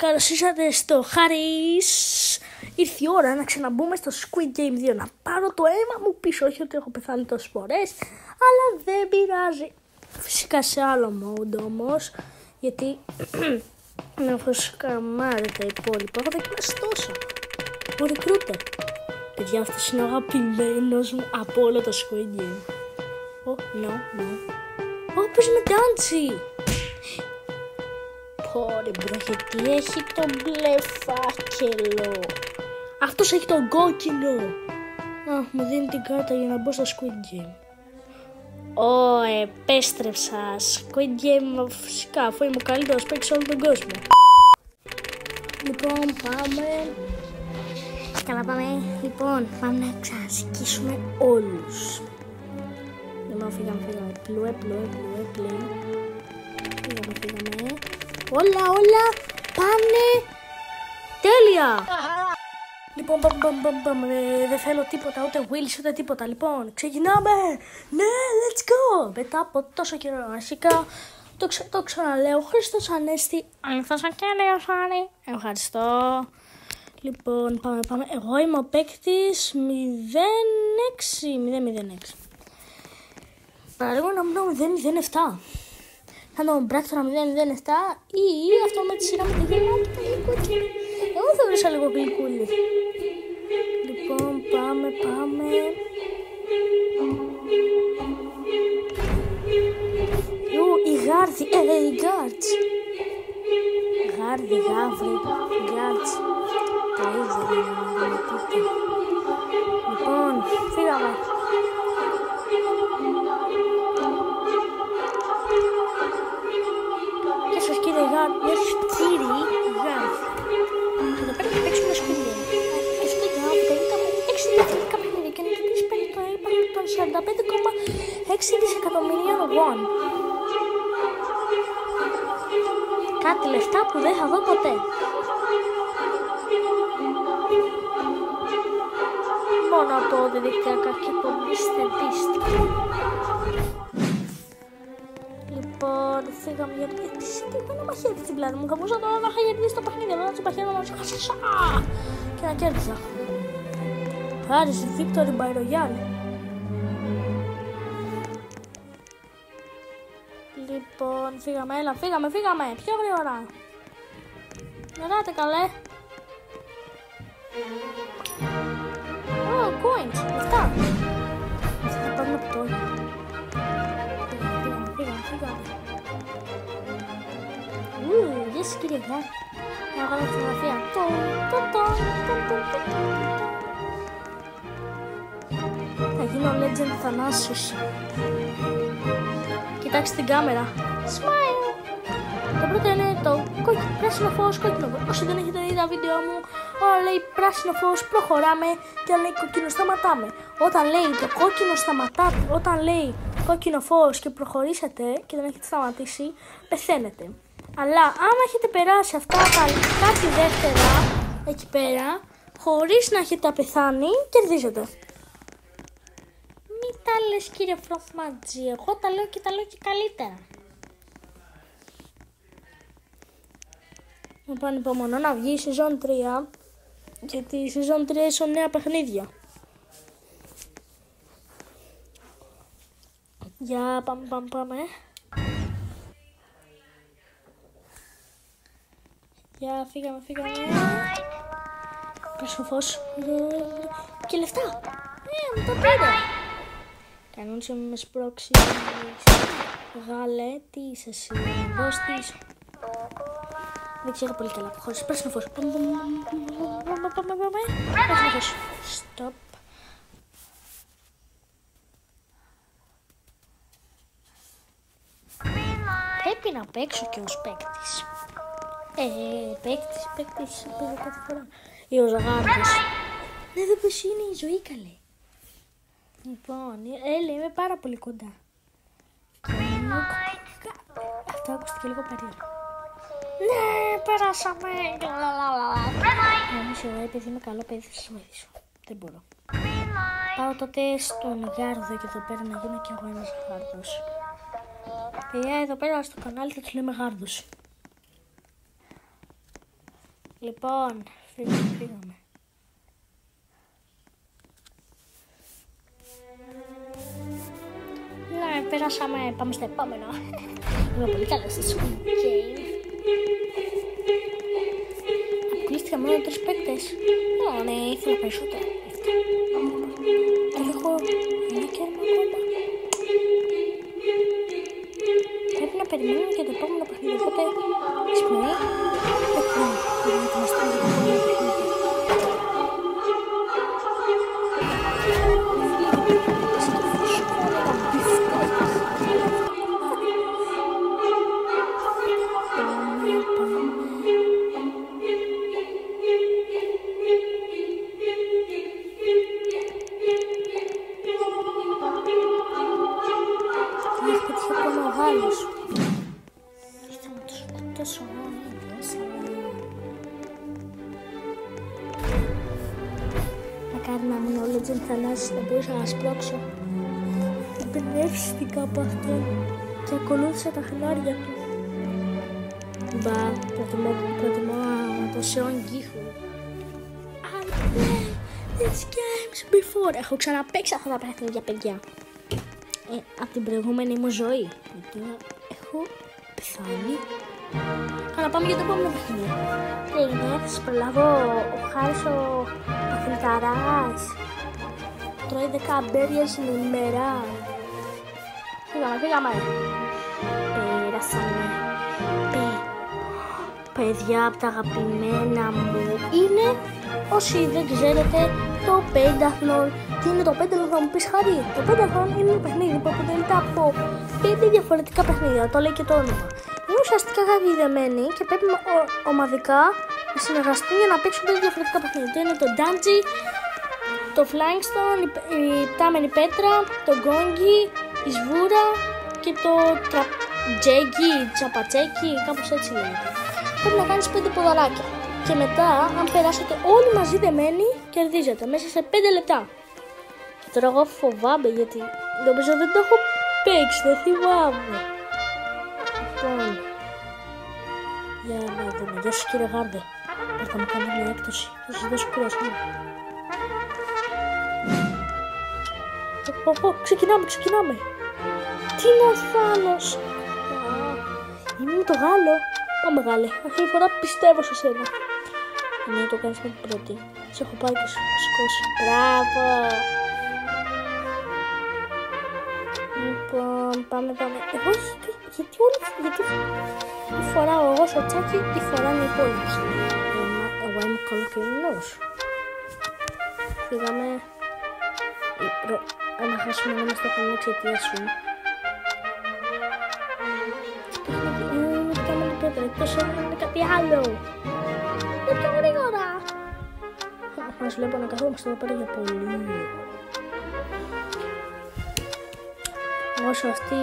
καλώς ήρθατε στο Χάρις. Ήρθε η ώρα να ξαναμπούμε στο Squid Game 2. Να πάρω το αίμα μου πίσω. Όχι ότι έχω πεθάνει τόσες φορές, αλλά δεν πειράζει. Φυσικά σε άλλο mode όμως, γιατί να φωσκαμάρει τα υπόλοιπα. Έχω δοκιμάσει τόσα. Ο Recruiter. Παιδιά, αυτός είναι ο αγαπημένος μου από όλο το Squid Game. No. Όπως με τάντσι. Πόρε μπρο, γιατί έχει τον μπλε φάκελο. Αυτός έχει τον κόκκινο. Μου δίνει την κάρτα για να μπω στο Squid Game. Επέστρεψα. Squid Game φυσικά, αφού είμαι ο καλύτερος παίκτης σε όλο τον κόσμο. Λοιπόν, πάμε. Καλά πάμε. Λοιπόν, πάμε να ξανασκίσουμε όλους. Λοιπόν, φύγαμε. Πλουέ. Φύγαμε. Όλα πάνε τέλεια. Λοιπόν, πάμε. Δεν θέλω τίποτα, ούτε Wills, ούτε τίποτα. Λοιπόν, ξεκινάμε. Ναι, let's go. Μετά από τόσο καιρό, αρχικά το ξαναλέω. Χριστός Ανέστη. Αληθώς και Λέος Άρη. Ευχαριστώ. Λοιπόν, πάμε. Εγώ είμαι ο παίκτης 006. Παραλίγο να μπω 007. Θα τον πράκτορα 007 ή αυτό με τη σειρά με τη γέλα. Εγώ θα βρίσκα λίγο γλυκούλη. Λοιπόν, πάμε. Οι γάρδοι, οι γκάρτς. Γάρδοι, γάβροι, γκάρτς. Τα ίδια. Λοιπόν, φύγαμε. Γεια σας κύριε Γάρτ, Εδώ πέρα θα παίξουμε σκουλία. Το σκουλιά από το ήταν 6 διαφορετικά παιχνίδια και νικητής παίρνει το ύπαρχο των 45,6 δισεκατομμυρίων won. Κάτι λεφτά που δεν θα δω ποτέ. Μόνο από διαδικτυακά και από Mr. Beast. Λοιπόν, φύγαμε γιατί έχω ένα μαχαίρι στην πλάτη μου. Καμπούσα τώρα να είχα κερδίσει το παιχνίδι, αλλά το μαχαίρι να ξεχάσα και να κέρδισα. Χάρης, Victory by Royale. Λοιπόν, φύγαμε, πιο γρήγορα. Νεράτε καλέ. Coins, αυτά. Θα πάρουμε από τώρα. Φύγαμε. Γεια σας κύριε Γάρ. Να βγάλω φωτογραφία. Θα γίνω legend Θανάσιος. Κοιτάξτε την κάμερα. Smile. Το πρώτο είναι το πράσινο φως, κόκκινο φως. Όσοι δεν έχετε δει τα βίντεο μου, όταν λέει πράσινο φως προχωράμε και όταν λέει κόκκινο σταματάμε. Όταν λέει το κόκκινο σταματάτε, όταν λέει κόκκινο φως και προχωρήσετε και δεν έχετε σταματήσει, πεθαίνετε. Αλλά άμα έχετε περάσει αυτά τα κάτι δεύτερα εκεί πέρα, χωρίς να έχετε πεθάνει, κερδίζετε. Μην τα λες κύριε Φροφματζή, εγώ τα λέω και καλύτερα. Λοιπόν, υπομονώ να βγει η σεζόν 3, γιατί η σεζόν 3 ίσον νέα παιχνίδια. Για πάμε. Για φύγαμε. Πράσινο φως. Και λεφτά. Μου τα πήρε. Κανόνισε με σπρώξεις. Γάλε, τι είσαι εσύ, δώστης. Δεν ξέρω πολύ καλά. Χωρίς πράσινο φως. Πάμε. Πράσινο φως. Stop. Πρέπει να παίξω και ως παίκτης. Παίκτης, παίζα κάθε φορά. Ή ως γάρδος. Ναι, εδώ πως είναι η ζωή καλέ. Λοιπόν, είμαι πάρα πολύ κοντά. Αυτό ακούστηκε λίγο περίεργο. Ναι, περάσαμε. Όμως εγώ επειδή είμαι καλό παιδί θα σας βοηθήσω. Δεν μπορώ. Πάω τότε στον γάρδο και εδώ πέρα να γίνω κι εγώ ένας γάρδος. Παιδιά, εδώ πέρα στο κανάλι θα τους λέμε γάρδους. Λοιπόν, φύγαμε. Ναι, περάσαμε, πάμε στο επόμενο. Είμαι πολύ καλά στη Squid Game. Αποκλείστηκα μόνο 3 παίκτες. Ναι, ήθελα περισσότερα. Τώρα έχω ένα κέρμα ακόμα. Πρέπει να περιμένουμε για το επόμενο παιχνίδι. Οπότε, ξυπνάει. Πρέπει να ετοιμαστούμε για το επόμενο παιχνίδι. Μακάρι να ήμουν ο Legend Θανάσης, θα μπορούσα να σπρώξω. Εμπνεύστηκα από αυτόν και ακολούθησα τα χνάρια του. Μπα, προτιμώ το Seon Gi-hoon. I played these games before. Έχω ξαναπαίξει αυτά τα παιχνίδια, παιδιά. Από την προηγούμενη μου ζωή. Τώρα έχω πεθάνει. Αλλά πάμε για το επόμενο παιχνίδι. Τι έγινε, θα σας προλάβω ο Χάρης ο Αθηνικαράς. Τρώει 10 αμπέρια την ημέρα. Φύγαμε. Πέρασαμε. Παιδιά από τα αγαπημένα μου είναι, όσοι δεν ξέρετε, το Pentathlon. Τι είναι το Pentathlon, θα μου πεις Χαρή? Το Pentathlon είναι ένα παιχνίδι που αποτελείται από 5 διαφορετικά παιχνίδια, το λέει και το όνομα. Είναι ουσιαστικά γαβιδεμένοι και πρέπει ομαδικά να συνεργαστούν για να παίξουν 5 διαφορετικά παιχνίδια. Είναι το Danji, το Flying Stone, η πτάμενη πέτρα, το Gongi, η σβούρα και το τσαπατσέκι, κάπως έτσι λέγεται. Πρέπει να κάνεις 5 ποδαράκια και μετά, αν περάσετε όλοι μαζί δεμένοι, κερδίζετε μέσα σε 5 λεπτά. Και τώρα εγώ φοβάμαι γιατί νομίζω δεν το έχω παίξει, δεν θυμάμαι. Λοιπόν, για να δούμε, γεια σου κύριε Γάρντε, θα μου κάνει μια έκπτωση, θα σας δώσω κουρασμό. Ξεκινάμε. Τι είναι ο Θάνος? Είμαι με το Γάλλο. Πάμε Γάλλε, αυτή τη φορά πιστεύω σε σένα. Ναι, το κάνεις με την πρώτη. Σε έχω πάρει και σου σηκώσει. Μπράβο. Λοιπόν, πάμε. Εγώ γιατί φοράω εγώ στο τσάκι, τι φοράνε οι υπόλοιποι. Εγώ είμαι καλοκαιρινός. Φύγαμε. Αν χάσουμε να μας το κάνουμε εξαιτίας σου. Εκτός είναι κάτι άλλο. Είναι πιο γρήγορα. Μας βλέπω να καθόμαστε εδώ πέρα για πολύ λίγο. Όσο αυτοί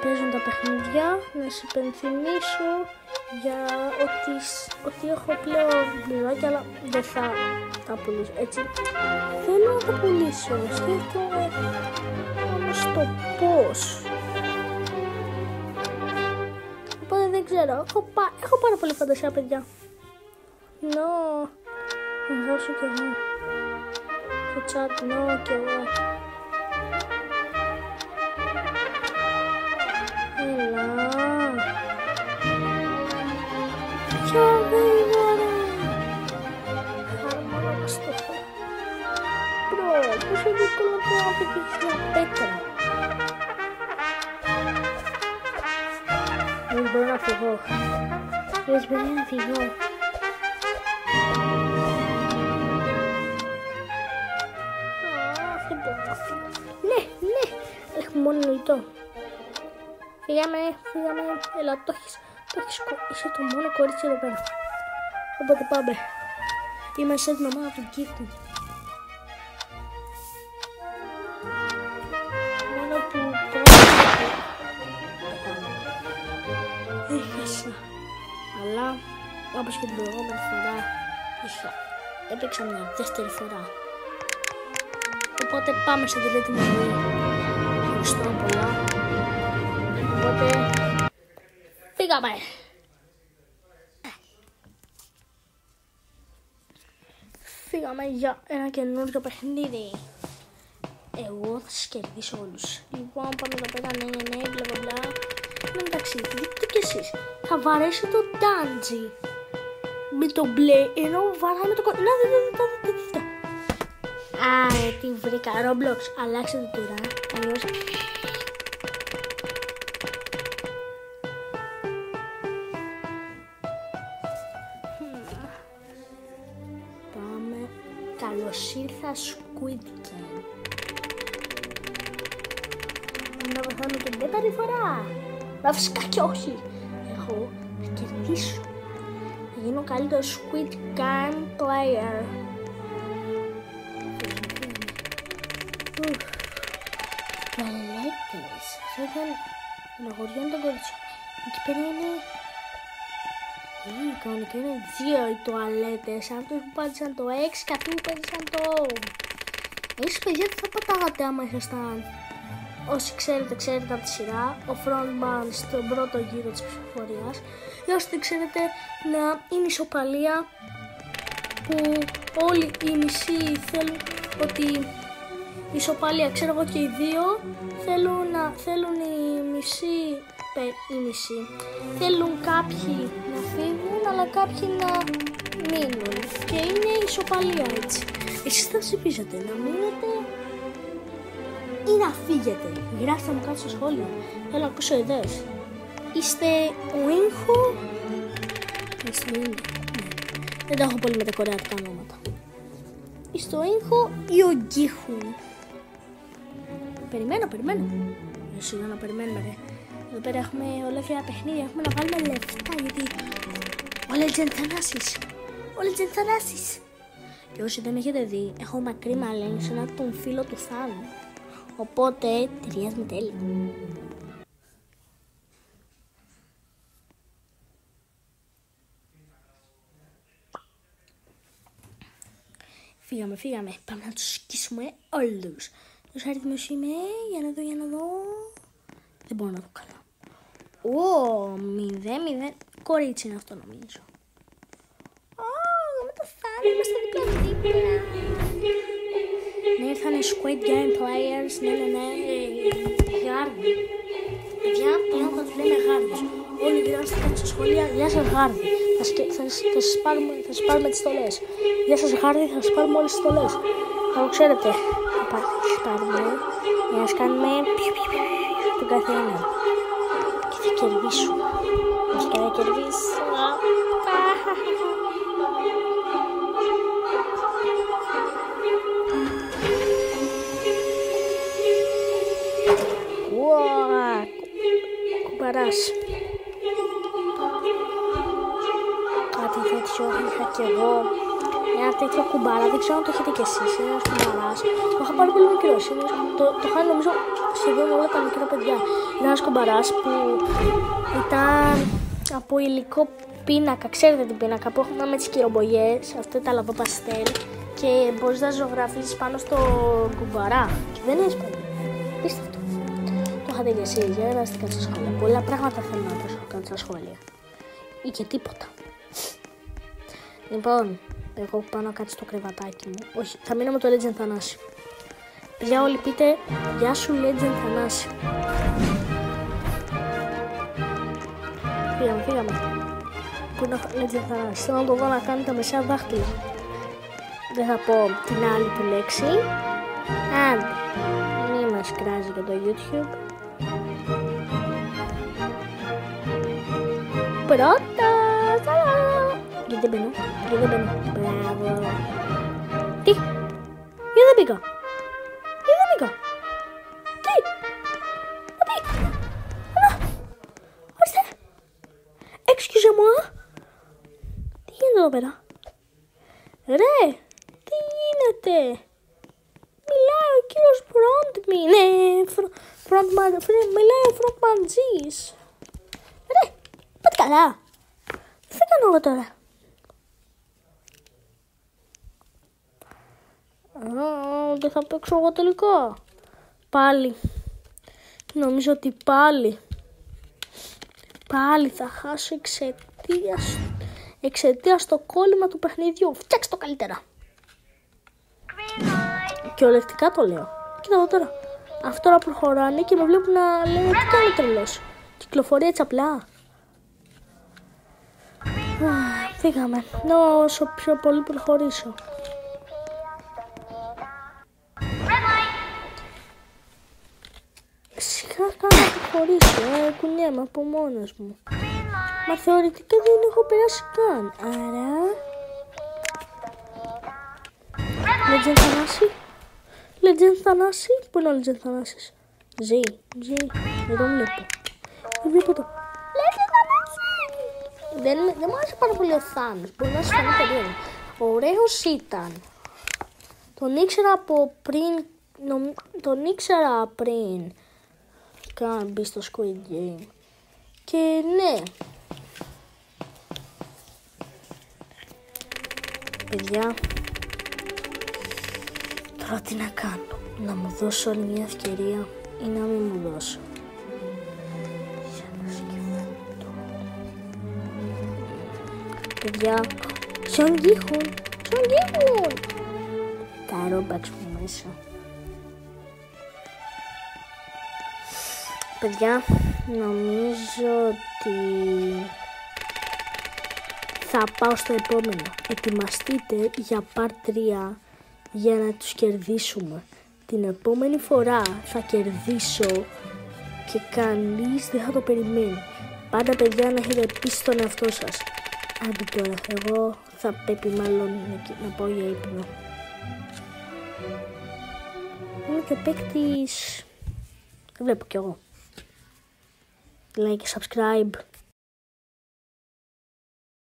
παίζουν τα παιχνίδια, να σας υπενθυμίσω για ότι έχω πλέον βιβλιάκια, αλλά δεν θα τα πουλήσω. Έτσι, θέλω να τα πουλήσω. Σκέφτομαι όμως το πώς. Οπότε δεν ξέρω. Έχω πάρα πολύ φαντασία, παιδιά. Να δώσω κι εγώ. Στο chat, κι εγώ. Έλα. Πιο γρήγορα. Χαρμόνος το έχω. Πόσο δύσκολο το να πετύχεις μια πέτρα. Δεν μπορώ να φυγώ. Δεν μπορεί να φυγώ. Δεν μπορώ να φύγω. Ναι. Έχουμε μόνο νοητό. Φύγαμε. Έλα, το έχεις. Είσαι το μόνο κορίτσι εδώ πέρα. Οπότε πάμε. Είμαστε σε την ομάδα του Κίχου. Μόνο που έχασα. Αλλά όπως και την προηγούμενη φορά έπαιξα μια δεύτερη φορά. Οπότε πάμε σε τρίτη μου ζωή. Ευχαριστώ πολλά. Οπότε φύγαμε. φύγαμε για ένα καινούριο παιχνίδι. Εγώ θα σας κερδίσω όλους. Λοιπόν, πάμε εδώ πέρα, ναι, μπλα μπλα. Εν μεταξύ, δείτε κι εσείς. Θα βαρέσει το Danji με το μπλε, ενώ βαράμε το κόκκινο. Να δείτε. Τι βρήκα. Roblox, αλλάξτε το τώρα. Αλλιώς. Πάμε. Καλώς ήρθα Squid Game. Να βαθάμε και την τέταρτη φορά. Μα φυσικά και όχι. Εγώ θα κερδίσω. Θα γίνω καλύτερο Squid Game player. Τουαλέτες. Αυτό ήταν ένα χωριό των κοριτσιών. Εκεί πέρα είναι... κανονικά είναι 2 οι τουαλέτες. Αυτούς που πάτησαν το 6 και αυτοί που πάτησαν το... Εσείς παιδιά τι θα πατάγατε άμα ήσασταν... Όσοι ξέρετε από τη σειρά, ο frontman στον πρώτο γύρο της ψηφοφορίας. Ή όσοι δεν ξέρετε, είναι ισοπαλία που όλοι οι μισοί θέλουν ότι... Ισοπαλία, ξέρω εγώ και οι δύο θέλουν οι μισοί, θέλουν κάποιοι να φύγουν αλλά κάποιοι να μείνουν και είναι ισοπαλία έτσι. Εσείς θα ψηφίζετε να μείνετε ή να φύγετε. Γράψτε μου κάτω στο σχόλιο, θέλω να ακούσω ιδέες. Είστε ο Ίνχο, δεν τα έχω πολύ με τα κορεατικά ονόματα. Είστε ο Ίνχο ή ο Γκίχουν. Περιμένω. Σιγά να περιμένουμε ρε. Εδώ πέρα έχουμε ολόκληρα παιχνίδια, έχουμε να βάλουμε λεφτά γιατί ο Legend Thanasis. Και όσοι δεν έχετε δει, έχω μακρύ μαλλένει σε έναν τον φίλο του Θάνου. Οπότε ταιριάζει τέλεια. Φύγαμε. Πάμε να τους σκίσουμε όλους. Τους αριθμούς είμαι, για να δω. Δεν μπορώ να δω καλά. 0-0. Κορίτσι είναι αυτό νομίζω. Με το Θάνο είμαστε δίπλα. Ναι, ήρθανε Squid Game players. Ναι. Γάρδι. Παιδιά, πλέον θα τους λέμε γάρδις. Όλοι γράψτε κάτω στα σχόλια. Γεια σας γάρδι. Θα σας πάρουμε τις στολές. Γεια σας γάρδι, θα σας πάρουμε όλες τις στολές. Θα το ξέρετε. Θα πάρουμε για να σας κάνουμε τον καθένα. Και θα κερδίσουμε. Και θα κερδίσω. Κουμπαράς. Κάτι τέτοιο είχα και εγώ. Ένα τέτοιο κουμπάρα, δεν ξέρω αν το έχετε κι εσείς. Ένας κουμπαράς. Το είχα πάρει πολύ μικρός. Το είχαν νομίζω σχεδόν όλα τα μικρά παιδιά. Ήταν ένας κουμπαράς που ήταν από υλικό πίνακα. Ξέρετε την πίνακα που έχουμε με τις κυρομπογιές. Αυτό ήταν λαβό παστέλ. Και μπορείς να ζωγραφίσεις πάνω στο κουμπαρά. Και δεν είναι σπάνιο. Πίστευτο. Το είχατε κι εσείς. Για να είστε κάτω στα σχόλια. Πολλά πράγματα θέλω να πω κάτω στα σχόλια. Ή και τίποτα. Λοιπόν, εγώ πάω να κάτω στο κρεβατάκι μου. Όχι, θα μείνω με το Legend Thanasis. Παιδιά, όλοι πείτε γεια σου Legend Thanasis. Φύγαμε. Πού είναι ο Legend Thanasis? Θέλω να το δω να κάνει τα μεσαία δάχτυλα. Δεν θα πω την άλλη του λέξη. Άντε, μη μας κράζει και το YouTube. Πρώτα, γιατί δεν μπαίνω. Μπράβο. Τι? Γιατί δεν μπήκα? Τι? Ορίστε. Excusez-moi. Τι γίνεται εδώ πέρα? Ρε, τι γίνεται? Μιλάει ο κύριος Frontman. Ναι, μιλάει ο Frontman G's. Ρε, πάτε καλά. Τι θα κάνω εγώ τώρα? Δεν θα παίξω εγώ τελικά. Πάλι. Νομίζω ότι πάλι θα χάσω εξαιτίας το κόλλημα του παιχνιδιού. Φτιάξτε το καλύτερα. Κυριολεκτικά το λέω. Κοίτα εδώ τώρα. Αυτό τώρα προχωράνε και με βλέπουν να λένε τι κάνει τρελός. Κυκλοφορεί έτσι απλά. Φύγαμε. Όσο πιο πολύ προχωρήσω. Σιγά κάνω να προχωρήσω. Κουνιέμαι από μόνος μου. Μα θεωρητικά δεν έχω περάσει καν. Άρα... Legend Θανάση. Legend Θανάση. Πού είναι ο Legend Θανάσης? Ζει. Δεν τον βλέπω. Δεν βλέπω το. Legend Θανάση. Δεν μου άρεσε πάρα πολύ ο Θάνος. Μπορεί να σου φανεί περίεργο. Ωραίος ήταν. Τον ήξερα από πριν. Τον ήξερα πριν καν μπει στο Squid Game. Και ναι. Παιδιά, τώρα τι να κάνω? Να μου δώσω άλλη μια ευκαιρία ή να μην μου δώσω? Για να σκεφτώ. Παιδιά, ξογγίχουν. Τα Robux μου μέσα. Παιδιά, νομίζω ότι θα πάω στο επόμενο. Ετοιμαστείτε για part 3 για να τους κερδίσουμε. Την επόμενη φορά θα κερδίσω και κανείς δεν θα το περιμένει. Πάντα παιδιά να έχετε πίσει στον εαυτό σας. Άντε τώρα, εγώ θα πρέπει μάλλον να πάω για ύπνο. Είμαι και ο παίκτης. Δεν βλέπω κι εγώ. Like και subscribe.